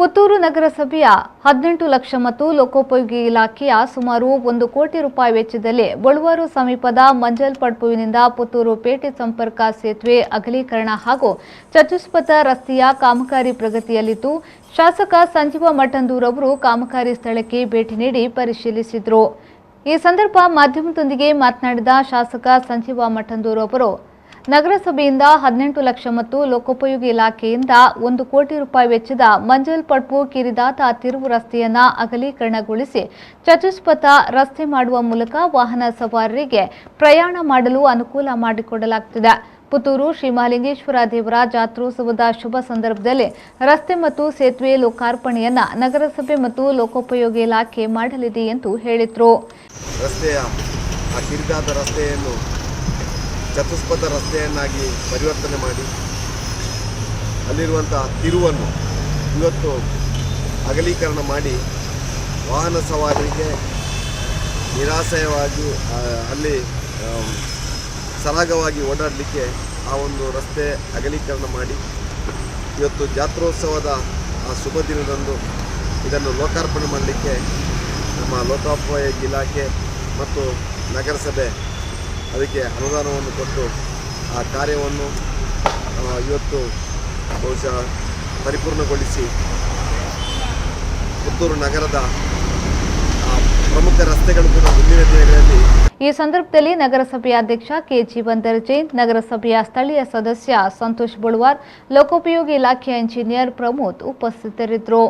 ಪುತ್ತೂರು ನಗರಸಭೆಯ 18 ಲಕ್ಷ ಮತ್ತು ಲೋಕೋಪಯೋಗಿ ಇಲಾಖೆಯ ಸುಮಾರು 1 ಕೋಟಿ ರೂಪಾಯಿ ವೆಚ್ಚದಲ್ಲಿ ಬಳುವಾರು ಸಮೀಪದ ಮಂಜಲ್ಪಡ್ಪುವಿನಿಂದ ಪುತ್ತೂರು ಪೇಟೆ ಸಂಪರ್ಕ ಸೇತುವೆ ಅಗಲೀಕರಣ ಹಾಗೂ ಚತುಷ್ಪಥ ರಸ್ತೆಯ ಕಾಮಗಾರಿ ಪ್ರಗತಿಯಲ್ಲಿದ್ದು, ಶಾಸಕ ಸಂಜೀವ ಮಠಂದೂರ್ ಅವರು ಕಾಮಗಾರಿ ಸ್ಥಳಕ್ಕೆ ಭೇಟಿ ನೀಡಿ ಪರಿಶೀಲಿಸಿದರು. ಈ ಸಂದರ್ಭ ಮಾಧ್ಯಮದೊಂದಿಗೆ ಮಾತನಾಡಿದ ಶಾಸಕ ಸಂಜೀವ ಮಠಂದೂರ್ ಅವರು ನಗರಸಭೆಯಿಂದ 18 ಲಕ್ಷ ಮತ್ತು ಲೋಕೋಪಯೋಗಿ ಇಲಾಖೆಯಿಂದ 1 ಕೋಟಿ ರೂಪಾಯಿ ವೆಚ್ಚದ ಮಂಜಲ್ಪಡ್ಪು ಕಿರಿದಾದ ತಿರುವು ರಸ್ತೆಯನ್ನು ಅಗಲೀಕರಣಗೊಳಿಸಿ ಚತುಷ್ಪಥ ರಸ್ತೆ ಮಾಡುವ ಮೂಲಕ ವಾಹನ ಸವಾರರಿಗೆ ಪ್ರಯಾಣ ಮಾಡಲು ಅನುಕೂಲ ಮಾಡಿಕೊಡಲಾಗುತ್ತಿದೆ. ಪುತ್ತೂರು ಶ್ರೀ ಮಹಾಲಿಂಗೇಶ್ವರ ದೇವರ ಜಾತ್ರೋತ್ಸವದ ಶುಭ ಸಂದರ್ಭದಲ್ಲಿ ರಸ್ತೆ ಮತ್ತು ಸೇತುವೆ ಲೋಕಾರ್ಪಣೆಯನ್ನ ನಗರಸಭೆ ಮತ್ತು ಲೋಕೋಪಯೋಗಿ ಇಲಾಖೆ ಮಾಡಲಿದೆ ಎಂದು ಹೇಳಿದರು. ಚತುಷ್ಪಥ ರಸ್ತೆಯನ್ನಾಗಿ ಪರಿವರ್ತನೆ ಮಾಡಿ ಅಲ್ಲಿರುವಂಥ ತಿರುವನ್ನು ಇವತ್ತು ಅಗಲೀಕರಣ ಮಾಡಿ ವಾಹನ ಸವಾರರಿಗೆ ನಿರಾಶ್ರಯವಾಗಿ ಅಲ್ಲಿ ಸರಾಗವಾಗಿ ಓಡಾಡಲಿಕ್ಕೆ ಆ ಒಂದು ರಸ್ತೆ ಅಗಲೀಕರಣ ಮಾಡಿ ಇವತ್ತು ಜಾತ್ರೋತ್ಸವದ ಆ ಶುಭ ದಿನದಂದು ಇದನ್ನು ಲೋಕಾರ್ಪಣೆ ಮಾಡಲಿಕ್ಕೆ ನಮ್ಮ ಲೋಕೋಪಯೋಗಿ ಇಲಾಖೆ ಮತ್ತು ನಗರಸಭೆ ಅದಕ್ಕೆ ಅನುದಾನವನ್ನು ಕೊಟ್ಟು ಆ ಕಾರ್ಯವನ್ನು ಇವತ್ತು ಬಹುಶಃ ಪರಿಪೂರ್ಣಗೊಳಿಸಿ ಪುತ್ತೂರು ನಗರದ ಪ್ರಮುಖ ರಸ್ತೆಗಳು ಕೂಡ ಮುಂದಿನ ದಿನಗಳಲ್ಲಿ. ಈ ಸಂದರ್ಭದಲ್ಲಿ ನಗರಸಭೆಯ ಅಧ್ಯಕ್ಷ ಕೆ ಜೀವನ್ಧರ್ ಜೈನ್, ನಗರಸಭೆಯ ಸ್ಥಳೀಯ ಸದಸ್ಯ ಸಂತೋಷ್ ಬಳುವಾರ್, ಲೋಕೋಪಯೋಗಿ ಇಲಾಖೆಯ ಇಂಜಿನಿಯರ್ ಪ್ರಮೋದ್ ಉಪಸ್ಥಿತರಿದ್ದರು.